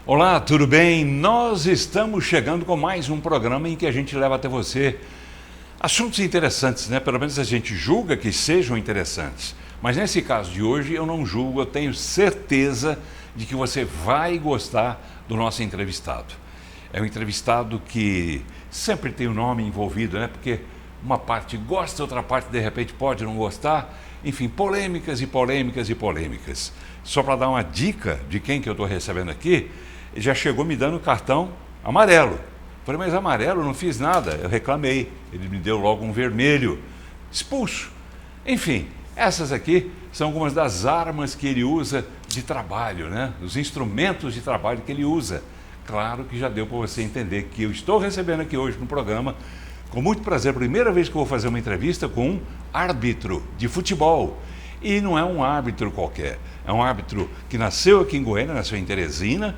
Olá, tudo bem? Nós estamos chegando com mais um programa em que a gente leva até você assuntos interessantes, né? Pelo menos a gente julga que sejam interessantes. Mas nesse caso de hoje eu não julgo, eu tenho certeza de que você vai gostar do nosso entrevistado. É um entrevistado que sempre tem o nome envolvido, né? Porque uma parte gosta, outra parte de repente pode não gostar. Enfim, polêmicas e polêmicas e polêmicas. Só para dar uma dica de quem que eu estou recebendo aqui, ele já chegou me dando cartão amarelo. Falei, mas amarelo, não fiz nada. Eu reclamei. Ele me deu logo um vermelho. Expulso. Enfim, essas aqui são algumas das armas que ele usa de trabalho, né? Os instrumentos de trabalho que ele usa. Claro que já deu para você entender que eu estou recebendo aqui hoje no programa, com muito prazer, primeira vez que eu vou fazer uma entrevista com um árbitro de futebol. E não é um árbitro qualquer, é um árbitro que nasceu aqui em Goiânia, nasceu em Teresina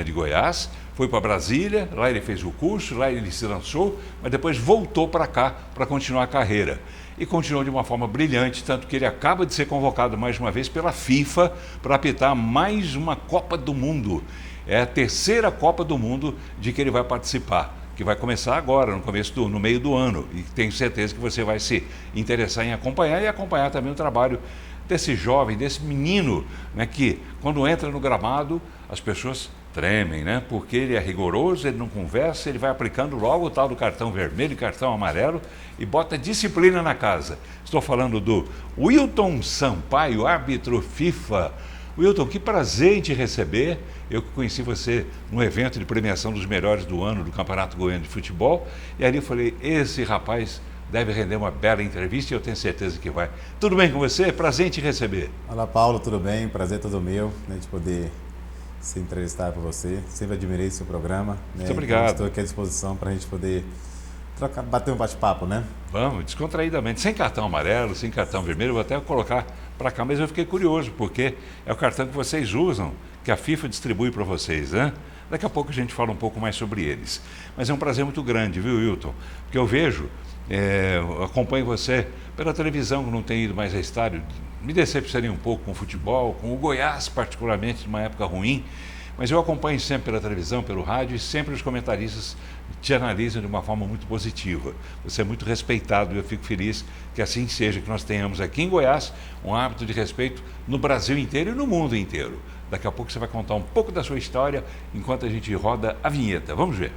de Goiás, foi para Brasília, lá ele fez o curso, lá ele se lançou, mas depois voltou para cá para continuar a carreira. E continuou de uma forma brilhante, tanto que ele acaba de ser convocado mais uma vez pela FIFA para apitar mais uma Copa do Mundo. É a terceira Copa do Mundo de que ele vai participar, que vai começar agora, no meio do ano, e tenho certeza que você vai se interessar em acompanhar e acompanhar também o trabalho desse jovem, desse menino, né, que quando entra no gramado as pessoas tremem, né, porque ele é rigoroso, ele não conversa, ele vai aplicando logo o tal do cartão vermelho e cartão amarelo e bota disciplina na casa. Estou falando do Wilton Sampaio, árbitro FIFA. Wilton, que prazer em te receber. Eu conheci você num evento de premiação dos melhores do ano do Campeonato Goiano de Futebol, e ali eu falei, esse rapaz deve render uma bela entrevista e eu tenho certeza que vai. Tudo bem com você? Prazer em te receber. Olá, Paulo, tudo bem? Prazer todo meu, né, de poder ser entrevistado por você. Sempre admirei seu programa. Né? Muito obrigado. Então, estou aqui à disposição para a gente poder bater um bate-papo, né? Vamos, descontraídamente, sem cartão amarelo, sem cartão vermelho, vou até colocar para cá, mas eu fiquei curioso, porque é o cartão que vocês usam, que a FIFA distribui para vocês, né? Daqui a pouco a gente fala um pouco mais sobre eles. Mas é um prazer muito grande, viu, Wilton? Porque eu vejo, acompanho você pela televisão, que não tem ido mais a estádio, me decepcionei um pouco com o futebol, com o Goiás particularmente, numa época ruim, mas eu acompanho sempre pela televisão, pelo rádio, e sempre os comentaristas te analisam de uma forma muito positiva. Você é muito respeitado e eu fico feliz que assim seja, que nós tenhamos aqui em Goiás um árbitro de respeito no Brasil inteiro e no mundo inteiro. Daqui a pouco você vai contar um pouco da sua história enquanto a gente roda a vinheta. Vamos ver.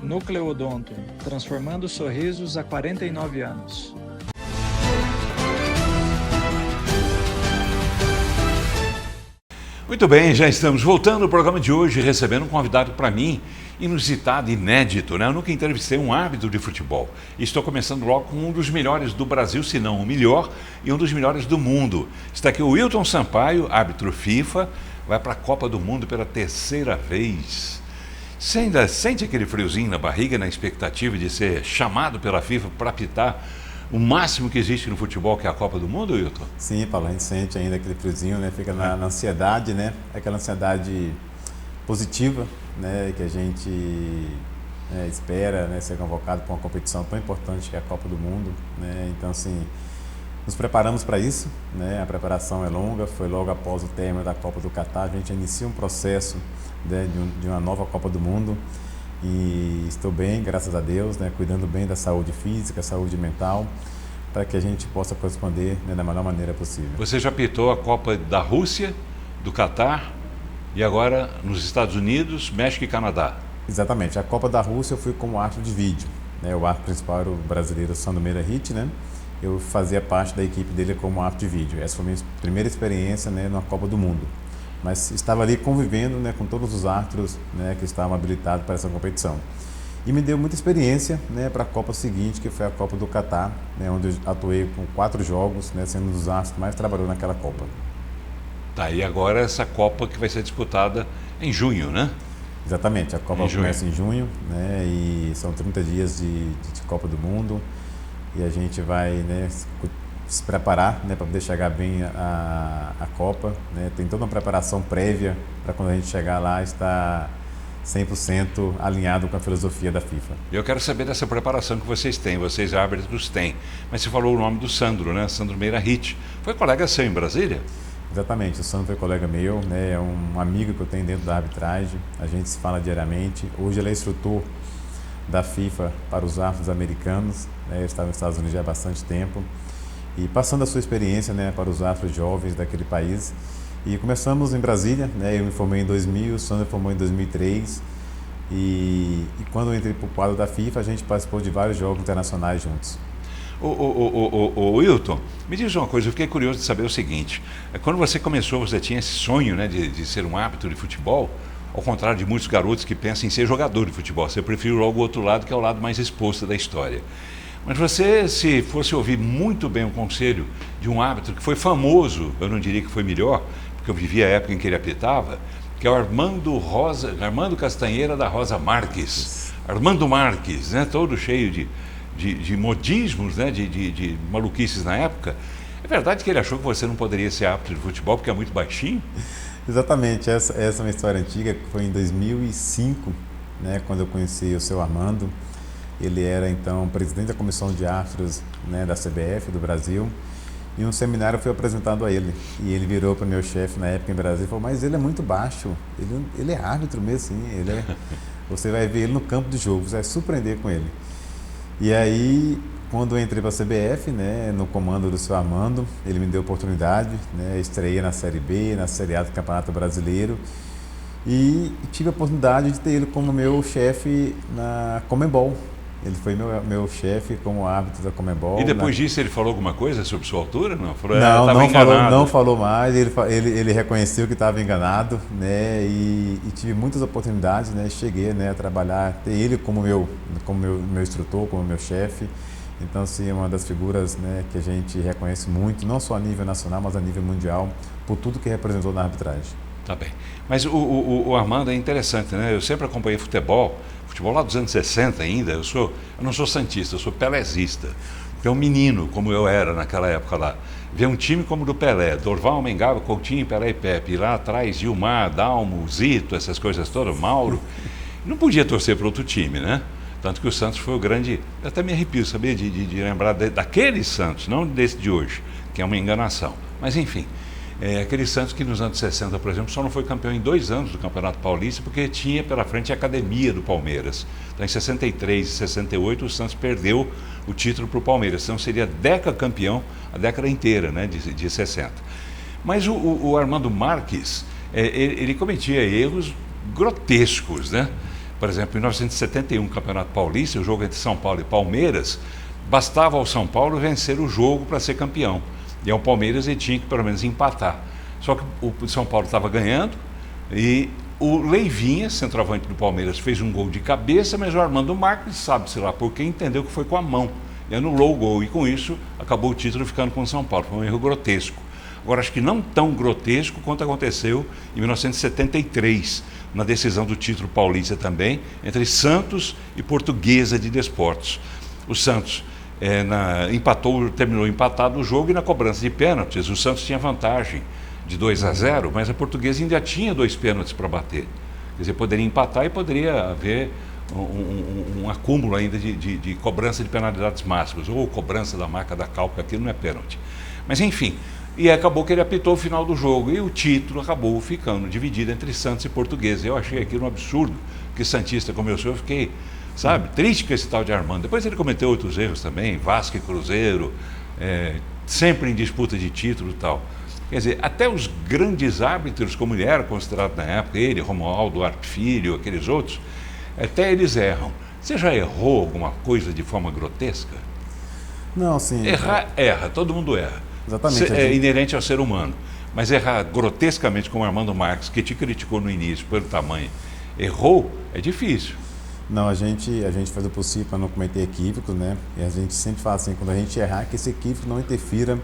Nucleodonto, transformando sorrisos há 49 anos. Muito bem, já estamos voltando ao programa de hoje, recebendo um convidado para mim, inusitado, inédito, né? Eu nunca entrevistei um árbitro de futebol. E estou começando logo com um dos melhores do Brasil, se não o melhor, e um dos melhores do mundo. Está aqui o Wilton Sampaio, árbitro FIFA, vai para a Copa do Mundo pela terceira vez. Você ainda sente aquele friozinho na barriga, na expectativa de ser chamado pela FIFA para apitar o máximo que existe no futebol, que é a Copa do Mundo, Wilton? Sim, Paulo, a gente sente ainda aquele friozinho, né? Fica na ansiedade, né? Aquela ansiedade positiva, né? Que a gente espera, né? Ser convocado para uma competição tão importante que é a Copa do Mundo, né? Então, assim, nos preparamos para isso, né? A preparação é longa, foi logo após o término da Copa do Catar, a gente inicia um processo, né, de uma nova Copa do Mundo e estou bem, graças a Deus, né, cuidando bem da saúde física, saúde mental, para que a gente possa corresponder, né, da melhor maneira possível. Você já apitou a Copa da Rússia, do Catar e agora nos Estados Unidos, México e Canadá. Exatamente, a Copa da Rússia eu fui como árbitro de vídeo, né, o árbitro principal era o brasileiro Sandomir Hit, né, eu fazia parte da equipe dele como árbitro de vídeo. Essa foi a minha primeira experiência, né, na Copa do Mundo. Mas estava ali convivendo, né, com todos os árbitros, né, que estavam habilitados para essa competição. E me deu muita experiência, né, para a Copa seguinte, que foi a Copa do Catar, né, onde eu atuei com 4 jogos, né, sendo um dos árbitros que mais trabalhou naquela Copa. Tá, e agora essa Copa que vai ser disputada em junho, né? Exatamente, a Copa começa em junho, né? E são 30 dias de Copa do Mundo e a gente vai, né, se preparar, né, para poder chegar bem a Copa, né? Tem toda uma preparação prévia para quando a gente chegar lá estar 100% alinhado com a filosofia da FIFA. Eu quero saber dessa preparação que vocês têm, vocês árbitros têm. Mas você falou o nome do Sandro, né? Sandro Meira Hit. Foi colega seu em Brasília? Exatamente, o Sandro foi colega meu, né? É um amigo que eu tenho dentro da arbitragem, a gente se fala diariamente. Hoje ele é instrutor da FIFA para os árbitros americanos, né? Ele está nos Estados Unidos já há bastante tempo. E passando a sua experiência, né, para os árbitros jovens daquele país. E começamos em Brasília, né? Eu me formei em 2000, o Sandro formou em 2003. E quando eu entrei para o quadro da FIFA, a gente participou de vários jogos internacionais juntos. Ô Wilton, me diz uma coisa, eu fiquei curioso de saber o seguinte. Quando você começou, você tinha esse sonho, né, de ser um árbitro de futebol? Ao contrário de muitos garotos que pensam em ser jogador de futebol. Você prefere logo o outro lado, que é o lado mais exposto da história. Mas você, se fosse ouvir muito bem o conselho de um árbitro que foi famoso, eu não diria que foi melhor, porque eu vivi a época em que ele apitava, que é o Armando Castanheira da Rosa Marques. Armando Marques, né, todo cheio de modismos, né, de maluquices na época. É verdade que ele achou que você não poderia ser árbitro de futebol porque é muito baixinho? Exatamente, essa é uma história antiga, que foi em 2005, né, quando eu conheci o seu Armando. Ele era então presidente da comissão de árbitros, né, da CBF do Brasil, e um seminário foi apresentado a ele. E ele virou para o meu chefe na época em Brasília e falou: mas ele é muito baixo, ele é árbitro mesmo, sim, você vai ver ele no campo de jogo, você vai surpreender com ele. E aí, quando eu entrei para a CBF, né, no comando do seu Armando, ele me deu a oportunidade, né, estreiei na Série B, na Série A do Campeonato Brasileiro, e tive a oportunidade de ter ele como meu chefe na Conmebol. Ele foi meu chefe como árbitro da Conmebol. E depois disso ele falou alguma coisa sobre sua altura? Não, não falou mais, ele reconheceu que estava enganado, né, e tive muitas oportunidades, né, cheguei, né, a trabalhar, ter ele como meu instrutor, como meu chefe. Então, assim, é uma das figuras, né, que a gente reconhece muito, não só a nível nacional, mas a nível mundial, por tudo que representou na arbitragem. Tá bem. Mas o Armando é interessante, né? Eu sempre acompanhei futebol lá dos anos 60 ainda. Eu não sou santista, eu sou pelezista. É um menino, como eu era naquela época lá. Ver um time como o do Pelé, Dorval, Mengaba, Coutinho, Pelé e Pepe. E lá atrás, Gilmar, Dalmo, Zito, essas coisas todas, Mauro. Não podia torcer para outro time, né? Tanto que o Santos foi o grande... Eu até me arrepio, sabia, de lembrar daquele Santos, não desse de hoje, que é uma enganação. Mas, enfim... aquele Santos que nos anos 60, por exemplo, só não foi campeão em 2 anos do Campeonato Paulista porque tinha pela frente a academia do Palmeiras. Então, em 63 e 68, o Santos perdeu o título para o Palmeiras. Então, seria decacampeão a década inteira, né, de 60. Mas o Armando Marques, ele cometia erros grotescos, né? Por exemplo, em 1971, Campeonato Paulista, o jogo entre São Paulo e Palmeiras, bastava ao São Paulo vencer o jogo para ser campeão. E ao Palmeiras ele tinha que pelo menos empatar. Só que o São Paulo estava ganhando e o Leivinha, centroavante do Palmeiras, fez um gol de cabeça, mas o Armando Marques, sabe-se lá por quê, entendeu que foi com a mão. E anulou o gol e com isso acabou o título ficando com o São Paulo. Foi um erro grotesco. Agora, acho que não tão grotesco quanto aconteceu em 1973, na decisão do título paulista também, entre Santos e Portuguesa de Desportos. O Santos terminou empatado o jogo e na cobrança de pênaltis o Santos tinha vantagem de 2-0, mas a Portuguesa ainda tinha 2 pênaltis para bater. Quer dizer, poderia empatar e poderia haver um acúmulo ainda de cobrança de penalidades máximas, ou cobrança da marca da cal, porque aquilo não é pênalti. Mas enfim, e acabou que ele apitou o final do jogo e o título acabou ficando dividido entre Santos e Portuguesa. Eu achei aquilo um absurdo, que santista como eu sou, eu fiquei... sabe, triste com esse tal de Armando. Depois ele cometeu outros erros também, Vasco e Cruzeiro, sempre em disputa de título e tal. Quer dizer, até os grandes árbitros, como ele era considerado na época, ele, Romualdo Arp Filho, aqueles outros, até eles erram. Você já errou alguma coisa de forma grotesca? Não, sim. Erra, todo mundo erra. Exatamente. É inerente ao ser humano. Mas errar grotescamente como Armando Marques, que te criticou no início pelo tamanho, errou, é difícil. Não, a gente faz o possível para não cometer equívocos, né? E a gente sempre fala assim, quando a gente errar, que esse equívoco não interfira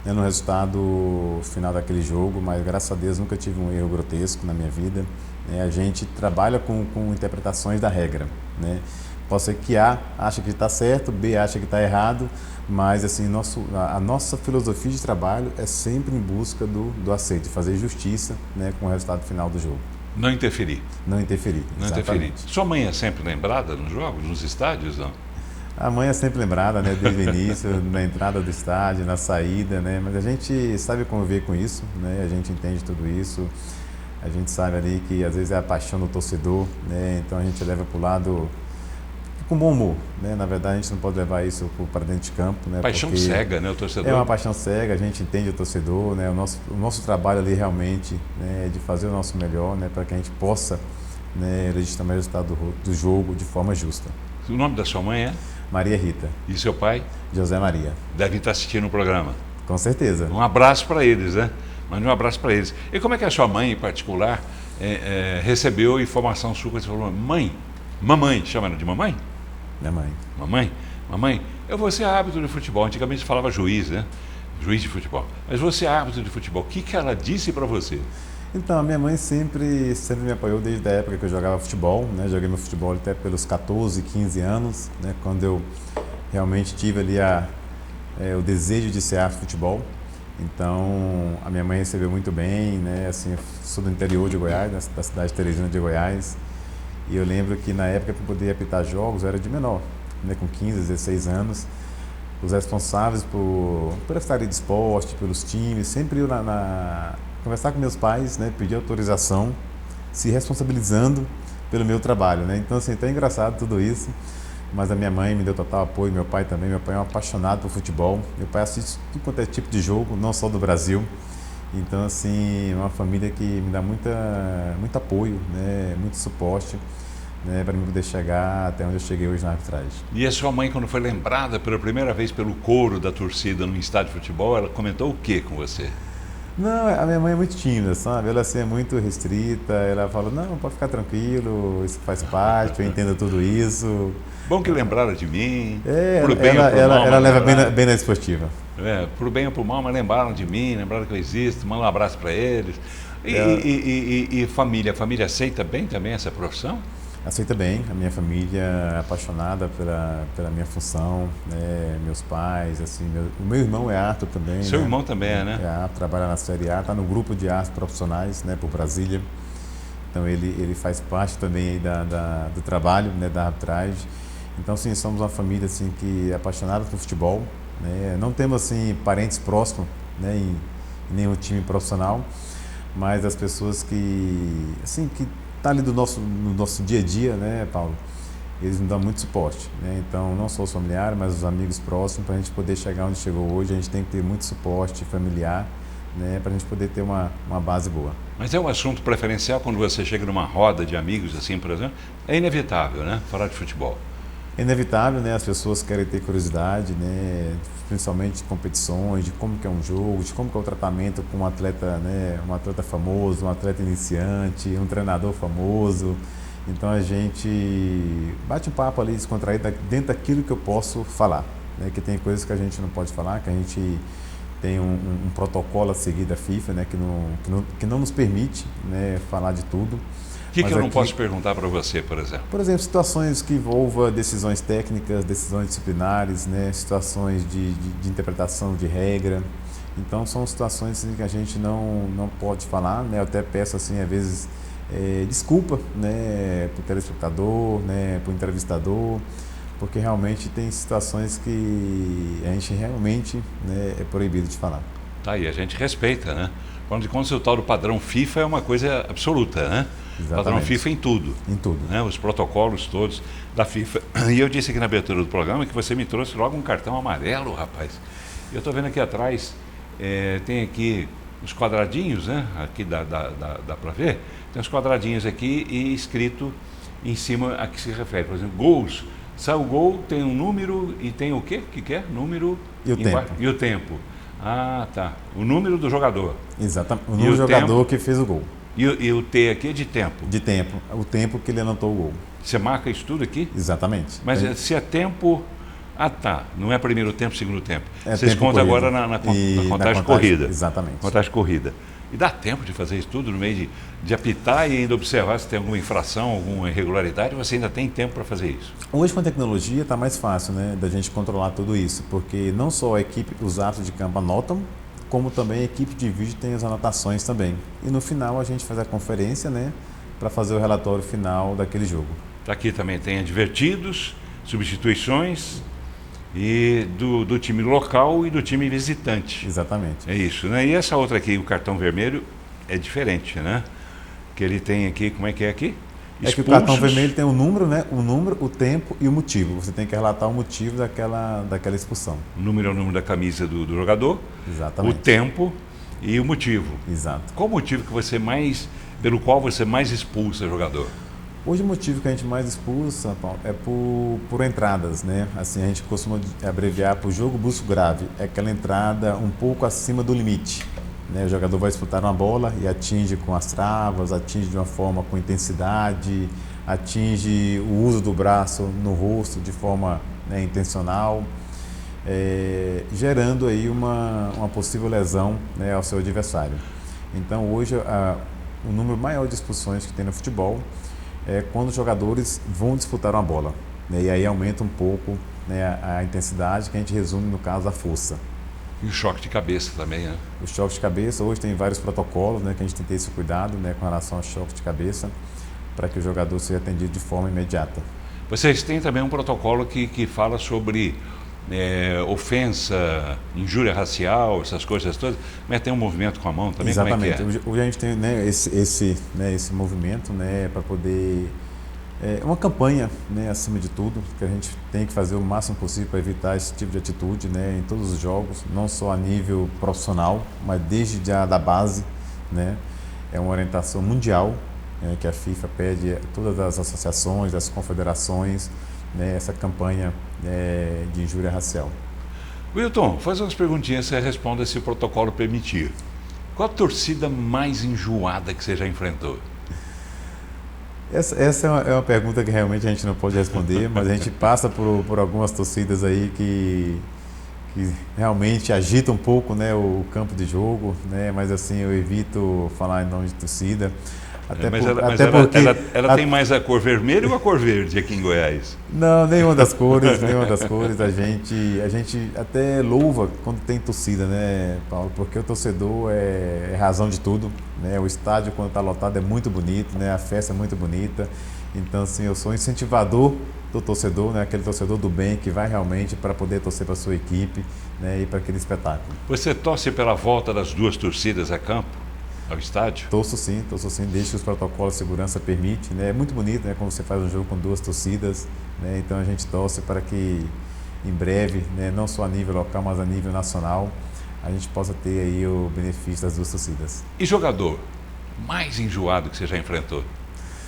né, no resultado final daquele jogo, mas graças a Deus nunca tive um erro grotesco na minha vida. Né? A gente trabalha com interpretações da regra. Né? Pode ser que A acha que está certo, B acha que está errado, mas assim, a nossa filosofia de trabalho é sempre em busca do acerto, de fazer justiça, né, com o resultado final do jogo. Não interferir. Não interferir. Não interferir. Sua mãe é sempre lembrada nos jogos, nos estádios, não? A mãe é sempre lembrada, né, desde o início, na entrada do estádio, na saída, né, mas a gente sabe conviver com isso, né, a gente entende tudo isso, a gente sabe ali que às vezes é a paixão do torcedor, né, então a gente leva para o lado com bom humor, né, na verdade a gente não pode levar isso para dentro de campo, né, paixão cega, né, o torcedor? É uma paixão cega, a gente entende o torcedor, né, o nosso trabalho ali realmente, né, é de fazer o nosso melhor, né, para que a gente possa, né, registrar o resultado do jogo de forma justa. O nome da sua mãe é? Maria Rita. E seu pai? José Maria. Devem estar assistindo o programa. Com certeza. Um abraço para eles, né? Mande um abraço para eles. E como é que a sua mãe, em particular, recebeu informação sua? Você falou, mamãe, chama ela de mamãe? Minha mãe. Mamãe, eu vou ser árbitro de futebol. Antigamente se falava juiz, né? Juiz de futebol. Mas você é árbitro de futebol. O que ela disse para você? Então, a minha mãe sempre me apoiou desde a época que eu jogava futebol, né? Joguei meu futebol até pelos 14, 15 anos, né? Quando eu realmente tive ali o desejo de ser árbitro de futebol. Então, a minha mãe recebeu muito bem, né? Assim, eu sou do interior de Goiás, da cidade de Teresina de Goiás. E eu lembro que na época, para poder apitar jogos, eu era de menor, né? Com 15, 16 anos. Os responsáveis por essa área de esporte, pelos times, sempre iam conversar com meus pais, né, pedir autorização, se responsabilizando pelo meu trabalho, né? Então, assim, é engraçado tudo isso, mas a minha mãe me deu total apoio, meu pai também. Meu pai é um apaixonado por futebol, meu pai assiste tudo quanto é tipo de jogo, não só do Brasil. Então, assim, é uma família que me dá muito apoio, né, muito suporte, né, para me poder chegar até onde eu cheguei hoje na arbitragem. E a sua mãe, quando foi lembrada pela primeira vez pelo coro da torcida no estádio de futebol, ela comentou o que com você? Não, a minha mãe é muito tímida, sabe? Ela assim, é muito restrita, ela fala, não, pode ficar tranquilo, isso faz parte, eu entendo tudo isso. Bom que lembraram de mim, pro bem ou pro mal. Ela leva bem na esportiva. Pro bem ou pro mal, mas lembraram de mim, lembraram que eu existo, manda um abraço para eles. E família? A família aceita bem também essa profissão? Aceita bem, a minha família é apaixonada pela minha função, né? Meus pais, assim, o meu irmão é árbitro também. Seu irmão também né? É árbitro, trabalha na Série A, está no grupo de árbitros profissionais, né, por Brasília. Então ele faz parte também aí do trabalho, né, da arbitragem. Então, sim, somos uma família assim, que é apaixonada por futebol, né? Não temos assim, parentes próximos, né, em nenhum time profissional, mas as pessoas que tá ali no nosso dia a dia, né, Paulo? Eles nos dão muito suporte, né? Então, não só os familiares, mas os amigos próximos, para a gente poder chegar onde chegou hoje, a gente tem que ter muito suporte familiar, né, para a gente poder ter uma base boa. Mas é um assunto preferencial quando você chega numa roda de amigos, assim, por exemplo? É inevitável, né? Falar de futebol. É inevitável, né? As pessoas querem ter curiosidade, né? Principalmente de competições, de como que é um jogo, de como que é o tratamento com um atleta, né? Um atleta famoso, um atleta iniciante, um treinador famoso. Então a gente bate um papo ali descontraído dentro daquilo que eu posso falar, né? Que tem coisas que a gente não pode falar, que a gente tem um protocolo a seguir da FIFA, né? Que não nos permite, né, falar de tudo. O que eu não posso perguntar para você, por exemplo? Por exemplo, situações que envolvam decisões técnicas, decisões disciplinares, né, situações de interpretação de regra. Então, são situações assim, que a gente não pode falar, né? Eu até peço, assim, às vezes, desculpa, né, para o telespectador, né, para o entrevistador, porque realmente tem situações que a gente realmente, né, é proibido de falar. Tá aí, a gente respeita, né? Quando de conta, o tal do padrão FIFA é uma coisa absoluta, né? Exatamente. Padrão FIFA em tudo. Em tudo. Né? Os protocolos todos da FIFA. E eu disse aqui na abertura do programa que você me trouxe logo um cartão amarelo, rapaz. Eu estou vendo aqui atrás, tem aqui os quadradinhos, né? Aqui dá para ver. Tem os quadradinhos aqui e escrito em cima a que se refere. Por exemplo, gols. Sai o gol, tem um número e tem o quê? O que é? Número e o tempo. E o tempo. Ah, tá. O número do jogador. Exatamente. O número do jogador que fez o gol. E o T aqui é de tempo? De tempo. O tempo que ele anotou o gol. Você marca isso tudo aqui? Exatamente. Mas se é tempo, Ah, tá. Não é primeiro tempo, segundo tempo. É Vocês tempo contam corrido. agora na E contagem corrida. Exatamente. Contagem corrida. E dá tempo de fazer isso tudo no meio de apitar e ainda observar se tem alguma infração, alguma irregularidade? Você ainda tem tempo para fazer isso? Hoje com a tecnologia está mais fácil, né, da gente controlar tudo isso, porque não só a equipe, os árbitros de campo anotam, como também a equipe de vídeo tem as anotações também. E no final a gente faz a conferência, né, para fazer o relatório final daquele jogo. Aqui também tem advertidos, substituições e do time local e do time visitante. Exatamente. É isso, né? E essa outra aqui, o cartão vermelho, é diferente, né? Que ele tem aqui, como é que é aqui? É que o cartão vermelho tem o número, né? O número, o tempo e o motivo. Você tem que relatar o motivo daquela expulsão. O número é o número da camisa do jogador, Exatamente. o tempo e o motivo. Exato. Qual o motivo pelo qual você mais expulsa jogador? Hoje o motivo que a gente mais expulsa, Paulo, é por entradas, né? Assim, a gente costuma abreviar por jogo brusco grave. É aquela entrada um pouco acima do limite. Né? O jogador vai disputar uma bola e atinge com as travas, atinge de uma forma com intensidade, atinge o uso do braço no rosto de forma, né, intencional, gerando aí uma possível lesão, né, ao seu adversário. Então hoje o número maior de expulsões que tem no futebol é quando os jogadores vão disputar uma bola, né, e aí aumenta um pouco, né, a intensidade, que a gente resume no caso a força. E o choque de cabeça também, né? O choque de cabeça, hoje tem vários protocolos, né, que a gente tem que ter esse cuidado, né, com relação ao choque de cabeça, para que o jogador seja atendido de forma imediata. Vocês têm também um protocolo que fala sobre ofensa, injúria racial, essas coisas todas, mas tem um movimento com a mão também? Exatamente. Como é que é? Hoje a gente tem, né, esse movimento, né, para poder... uma campanha, né, acima de tudo, que a gente tem que fazer o máximo possível para evitar esse tipo de atitude, né, em todos os jogos, não só a nível profissional, mas desde da base, né. É uma orientação mundial, que a FIFA pede a todas as associações, as confederações, né, essa campanha de injúria racial. Wilton, faz umas perguntinhas, você responda se o protocolo permitir. Qual a torcida mais enjoada que você já enfrentou? Essa é uma pergunta que realmente a gente não pode responder, mas a gente passa por algumas torcidas aí que realmente agitam um pouco, né, o campo de jogo, né, mas assim, eu evito falar em nome de torcida. Ela tem mais a cor vermelha ou a cor verde aqui em Goiás? Não, nenhuma das cores, nenhuma das cores. A gente até louva quando tem torcida, né, Paulo? Porque o torcedor é razão de tudo, né? O estádio, quando está lotado, é muito bonito, né? A festa é muito bonita. Então, assim, eu sou incentivador do torcedor, né? Aquele torcedor do bem que vai realmente para poder torcer para a sua equipe, né? E para aquele espetáculo. Você torce pela volta das duas torcidas a campo? Ao estádio? Torço sim, desde que os protocolos de segurança permitem, né? É muito bonito, né, quando você faz um jogo com duas torcidas, né? Então a gente torce para que em breve, né, não só a nível local, mas a nível nacional, a gente possa ter aí o benefício das duas torcidas. E jogador mais enjoado que você já enfrentou?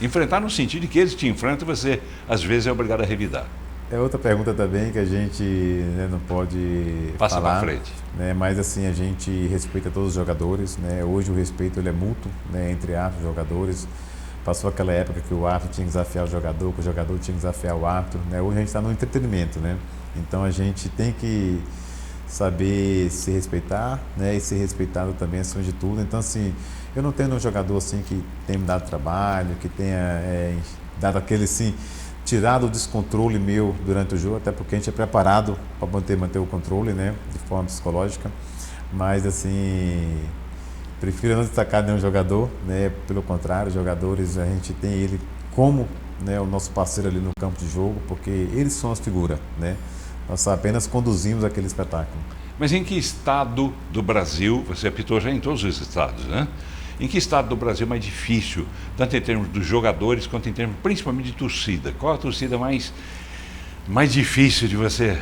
Enfrentar no sentido de que eles te enfrentam e você às vezes é obrigado a revidar. É outra pergunta também que a gente, né, não pode Passa falar, para frente. Né, mas assim, a gente respeita todos os jogadores, né? Hoje o respeito ele é mútuo, né, entre árbitros e jogadores. Passou aquela época que o árbitro tinha que desafiar o jogador, que o jogador tinha que desafiar o árbitro, né? Hoje a gente está no entretenimento, né? Então a gente tem que saber se respeitar, né, e ser respeitado também acima de tudo. Então assim, eu não tenho um jogador assim que tenha me dado trabalho, que tenha dado aquele assim, tirado o descontrole meu durante o jogo, até porque a gente é preparado para manter o controle, né, de forma psicológica, mas assim, prefiro não destacar nenhum jogador, né, pelo contrário, jogadores, a gente tem ele como, né, o nosso parceiro ali no campo de jogo, porque eles são as figuras, né, nós apenas conduzimos aquele espetáculo. Mas em que estado do Brasil, você apitou já em todos os estados, né? Em que estado do Brasil é mais difícil, tanto em termos dos jogadores, quanto em termos principalmente de torcida? Qual a torcida mais difícil de você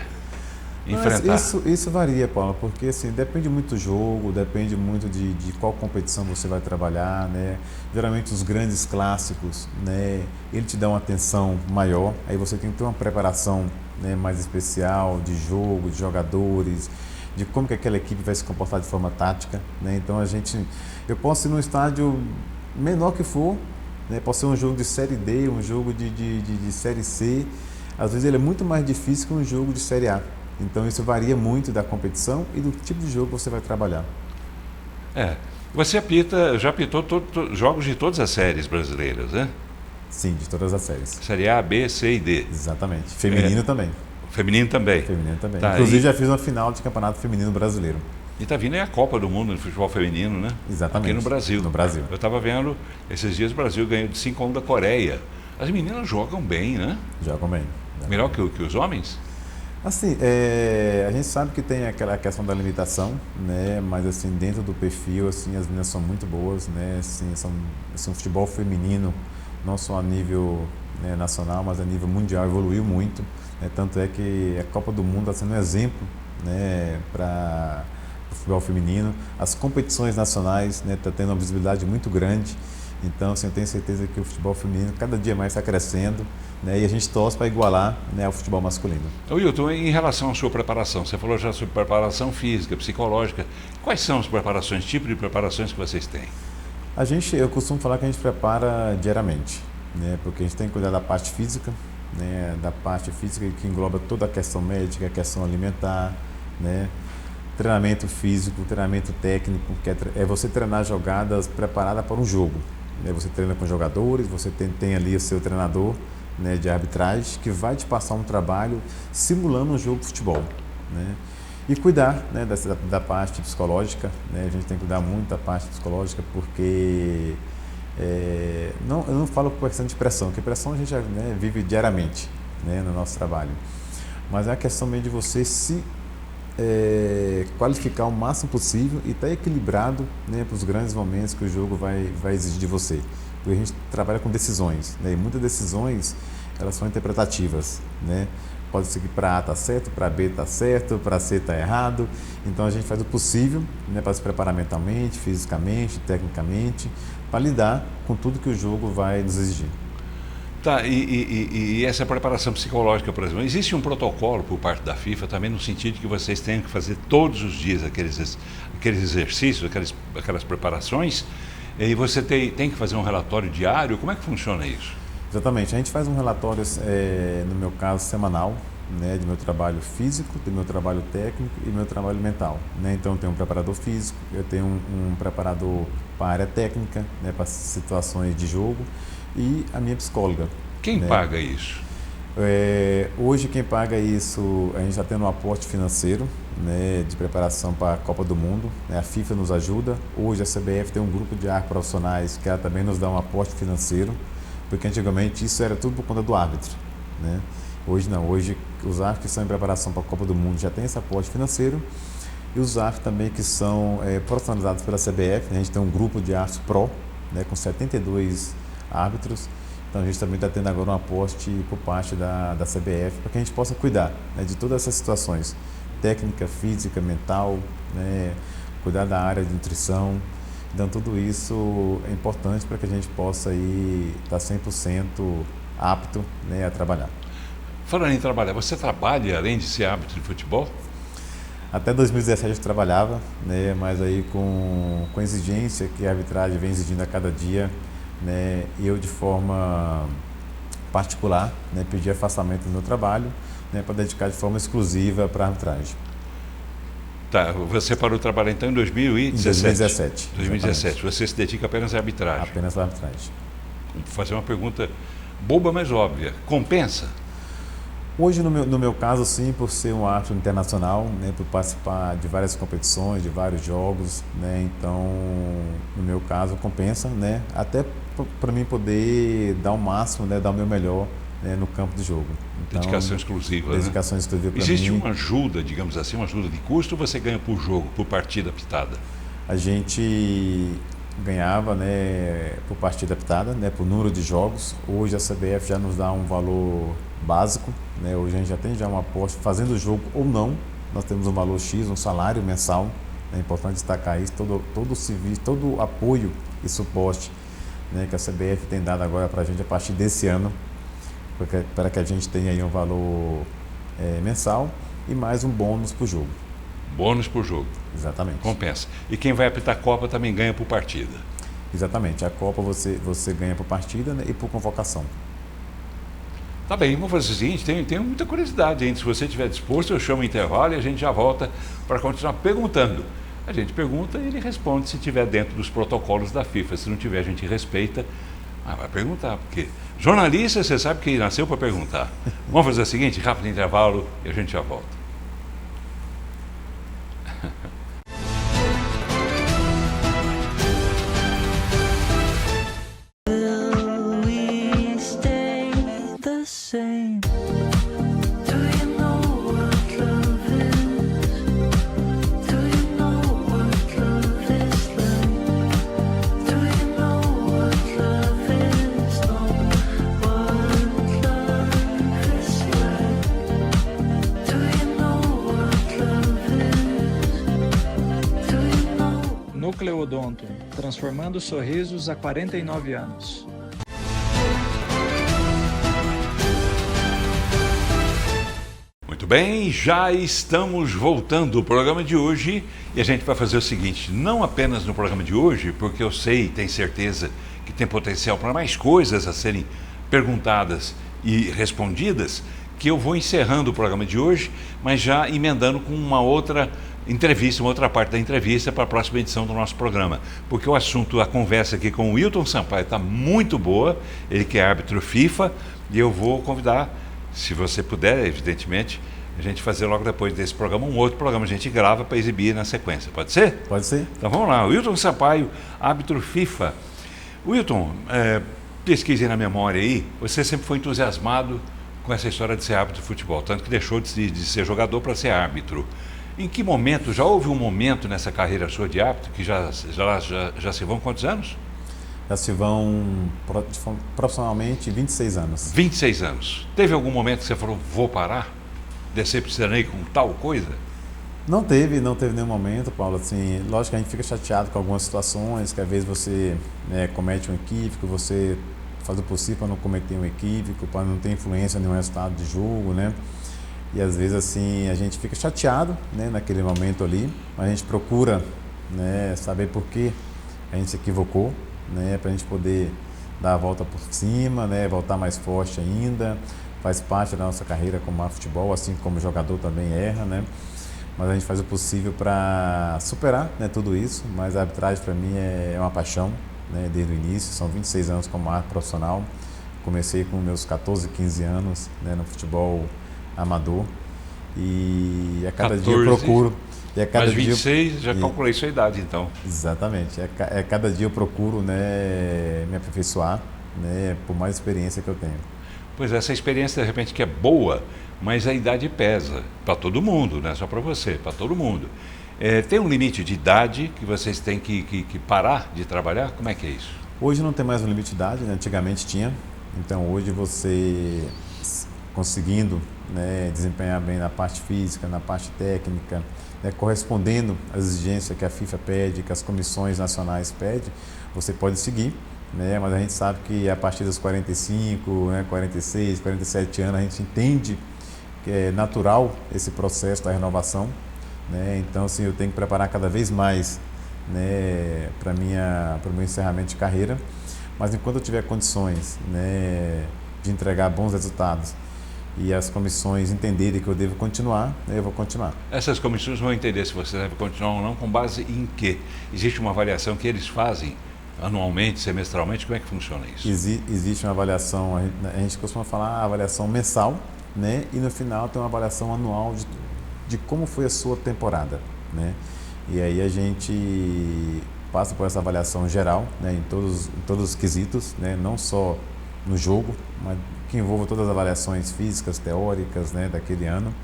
enfrentar? Isso varia, Paulo, porque assim, depende muito do jogo, depende muito de qual competição você vai trabalhar, né? Geralmente os grandes clássicos, né, ele te dá uma atenção maior, aí você tem que ter uma preparação, né, mais especial de jogo, de jogadores, de como que aquela equipe vai se comportar de forma tática, né? Então eu posso ir num estádio menor que for, né? Pode ser um jogo de Série D, um jogo de Série C, às vezes ele é muito mais difícil que um jogo de Série A. Então isso varia muito da competição e do tipo de jogo que você vai trabalhar. Você já apitou jogos de todas as séries brasileiras, né? Sim, de todas as séries. Série A, B, C e D. Exatamente. Feminino também. Feminino também. Feminino também. Tá, inclusive já fiz uma final de campeonato feminino brasileiro. E está vindo aí a Copa do Mundo de futebol feminino, né? Exatamente. Aqui no Brasil. No Brasil. Eu estava vendo, esses dias o Brasil ganhou de 5-1 da Coreia. As meninas jogam bem, né? Jogam bem. Melhor que os homens? Assim, a gente sabe que tem aquela questão da limitação, né? Mas assim, dentro do perfil, assim, as meninas são muito boas, né? Assim, o futebol feminino, não só a nível, né, nacional, mas a nível mundial, evoluiu muito. Né? Tanto é que a Copa do Mundo está sendo um exemplo, né, para o futebol feminino. As competições nacionais, né, tá tendo uma visibilidade muito grande. Então, assim, eu tenho certeza que o futebol feminino cada dia mais está crescendo, né, e a gente torce para igualar, né, o futebol masculino. Wilton, em relação à sua preparação, você falou já sobre preparação física, psicológica. Quais são as preparações, tipo de preparações que vocês têm? Eu costumo falar que a gente prepara diariamente, né, porque a gente tem que cuidar da parte física, né, da parte física que engloba toda a questão médica, a questão alimentar, né, treinamento físico, treinamento técnico, que é você treinar jogadas preparadas para um jogo. Né, você treina com jogadores, você tem ali o seu treinador, né, de arbitragem que vai te passar um trabalho simulando um jogo de futebol. Né, e cuidar, né, da parte psicológica, né, a gente tem que cuidar muito da parte psicológica porque... eu não falo por questão de pressão, porque pressão a gente já, né, vive diariamente, né, no nosso trabalho. Mas é a questão meio de você se qualificar o máximo possível e estar equilibrado, né, para os grandes momentos que o jogo vai exigir de você. Porque a gente trabalha com decisões, né, e muitas decisões elas são interpretativas. Né? Pode ser que para A está certo, para B está certo, para C está errado. Então a gente faz o possível, né, para se preparar mentalmente, fisicamente, tecnicamente, para lidar com tudo que o jogo vai nos exigir. Tá, e essa preparação psicológica, por exemplo, existe um protocolo por parte da FIFA também no sentido de que vocês têm que fazer todos os dias aqueles exercícios, aquelas preparações, e você tem que fazer um relatório diário? Como é que funciona isso? Exatamente, a gente faz um relatório, no meu caso, semanal, né, do meu trabalho físico, do meu trabalho técnico e do meu trabalho mental. Né? Então eu tenho um preparador físico, eu tenho um preparador para a área técnica, né, para situações de jogo, e a minha psicóloga. Quem paga isso? Hoje quem paga isso, a gente já tem um aporte financeiro, né, de preparação para a Copa do Mundo. Né, a FIFA nos ajuda. Hoje a CBF tem um grupo de árbitros profissionais que ela também nos dá um aporte financeiro, porque antigamente isso era tudo por conta do árbitro. Né? Hoje não, hoje os árbitros que estão em preparação para a Copa do Mundo já tem esse aporte financeiro, e os árbitros também que são profissionalizados pela CBF, né? A gente tem um grupo de árbitros pró, né, com 72 árbitros. Então a gente também está tendo agora um aporte por parte da CBF para que a gente possa cuidar, né, de todas essas situações, técnica, física, mental, né, cuidar da área de nutrição. Então tudo isso é importante para que a gente possa estar 100% apto, né, a trabalhar. Falando em trabalhar, você trabalha além de ser árbitro de futebol? Até 2017 eu trabalhava, né, mas aí com a exigência que a arbitragem vem exigindo a cada dia, né, eu de forma particular, né, pedi afastamento do meu trabalho, né, para dedicar de forma exclusiva para a arbitragem. Tá, você parou de trabalhar então em 2017? 2017. Você se dedica apenas à arbitragem? Apenas à arbitragem. Vou fazer uma pergunta boba, mas óbvia. Compensa? Hoje, no meu caso, sim, por ser um árbitro internacional, né, por participar de várias competições, de vários jogos, né, então, no meu caso, compensa, né, até para mim poder dar o máximo, né, dar o meu melhor, né, no campo de jogo. Então, dedicação exclusiva. Dedicação, né, exclusiva para mim. Existe uma ajuda, digamos assim, uma ajuda de custo, ou você ganha por jogo, por partida apitada? A gente ganhava, né, por partida apitada, né, por número de jogos. Hoje a CBF já nos dá um valor básico, né, hoje a gente já tem um aposto, fazendo o jogo ou não, nós temos um valor X, um salário mensal. É importante destacar isso, todo o serviço, todo o apoio e suporte, né, que a CBF tem dado agora para a gente a partir desse ano, para que a gente tenha aí um valor mensal e mais um bônus por jogo. Bônus por jogo. Exatamente. Compensa. E quem vai apitar a Copa também ganha por partida. Exatamente. A Copa você ganha por partida, né, e por convocação. Tá bem, vamos fazer o seguinte, tenho muita curiosidade ainda. Se você estiver disposto, eu chamo o intervalo e a gente já volta para continuar perguntando. A gente pergunta e ele responde se estiver dentro dos protocolos da FIFA. Se não tiver, a gente respeita. Vai perguntar, porque jornalista, você sabe que nasceu para perguntar. Vamos fazer o seguinte, rápido intervalo e a gente já volta. Núcleo Odonto, transformando sorrisos há 49 anos. Muito bem, já estamos voltando ao programa de hoje e a gente vai fazer o seguinte, não apenas no programa de hoje, porque eu sei, tenho certeza que tem potencial para mais coisas a serem perguntadas e respondidas, que eu vou encerrando o programa de hoje, mas já emendando com uma outra entrevista, uma outra parte da entrevista para a próxima edição do nosso programa, porque o assunto, a conversa aqui com o Wilton Sampaio está muito boa, ele que é árbitro FIFA, e eu vou convidar, se você puder, evidentemente, a gente fazer logo depois desse programa um outro programa, a gente grava para exibir na sequência, pode ser? Pode ser. Então vamos lá, Wilton Sampaio, árbitro FIFA. Wilton, pesquise na memória aí, você sempre foi entusiasmado com essa história de ser árbitro de futebol, tanto que deixou de ser jogador para ser árbitro. Em que momento, já houve um momento nessa carreira sua de árbitro, que já se vão quantos anos? Já se vão profissionalmente 26 anos. 26 anos. Teve algum momento que você falou, vou parar? Decepcionei com tal coisa? Não teve nenhum momento, Paulo. Assim, lógico que a gente fica chateado com algumas situações, que às vezes você comete um equívoco, você faz o possível para não cometer um equívoco, para não ter influência no resultado de jogo, né? E às vezes assim a gente fica chateado, né, naquele momento ali, mas a gente procura, né, saber por que a gente se equivocou, né, para a gente poder dar a volta por cima, né, voltar mais forte ainda. Faz parte da nossa carreira como árbitro de futebol, assim como jogador também erra, né? Mas a gente faz o possível para superar, né, tudo isso. Mas a arbitragem para mim é uma paixão, né, desde o início. São 26 anos como árbitro profissional. Comecei com meus 14, 15 anos, né, no futebol amador, e a cada 14, dia eu procuro. E a cada mas 26, dia, já calculei sua idade então. Exatamente. A cada dia eu procuro, né, me aperfeiçoar, né, por mais experiência que eu tenho. Pois essa experiência de repente que é boa, mas a idade pesa para todo mundo, não é só para você, para todo mundo. Tem um limite de idade que vocês têm que parar de trabalhar? Como é que é isso? Hoje não tem mais um limite de idade, né? Antigamente tinha. Então hoje você conseguindo, né, desempenhar bem na parte física, na parte técnica, né, correspondendo às exigências que a FIFA pede, que as comissões nacionais pedem, você pode seguir, né, mas a gente sabe que a partir dos 45, né, 46, 47 anos, a gente entende que é natural esse processo da renovação, né, então assim, eu tenho que preparar cada vez mais, né, para o meu encerramento de carreira, mas enquanto eu tiver condições, né, de entregar bons resultados e as comissões entenderem que eu devo continuar, eu vou continuar. Essas comissões vão entender se você deve continuar ou não, com base em quê? Existe uma avaliação que eles fazem anualmente, semestralmente? Como é que funciona isso? Existe uma avaliação, a gente costuma falar avaliação mensal, né? E no final tem uma avaliação anual de como foi a sua temporada, né? E aí a gente passa por essa avaliação geral, né? Em todos os quesitos, né? Não só no jogo, mas que envolva todas as avaliações físicas, teóricas, né, daquele ano,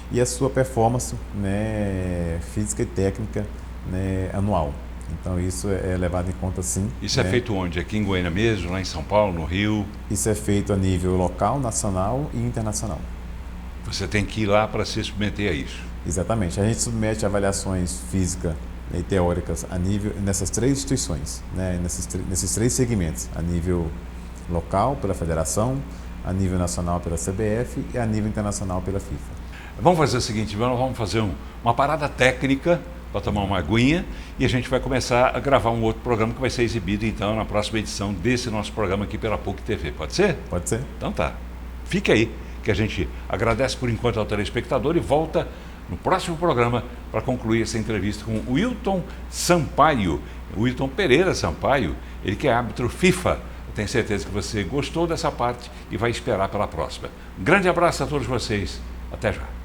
e a sua performance, né, física e técnica, né, anual. Então isso é levado em conta sim. Isso, né? É feito onde? Aqui em Goiânia mesmo, lá em São Paulo, no Rio? Isso é feito a nível local, nacional e internacional. Você tem que ir lá para se submeter a isso? Exatamente. A gente submete avaliações físicas e teóricas a nível, nessas três instituições, né, nesses três segmentos, a nível local pela federação, a nível nacional pela CBF e a nível internacional pela FIFA. Vamos fazer o seguinte, nós vamos fazer uma parada técnica para tomar uma aguinha e a gente vai começar a gravar um outro programa que vai ser exibido então na próxima edição desse nosso programa aqui pela PUC TV. Pode ser? Pode ser. Então tá. Fique aí, que a gente agradece por enquanto ao telespectador e volta no próximo programa para concluir essa entrevista com o Wilton Sampaio, o Wilton Pereira Sampaio, ele que é árbitro FIFA. Eu tenho certeza que você gostou dessa parte e vai esperar pela próxima. Um grande abraço a todos vocês. Até já.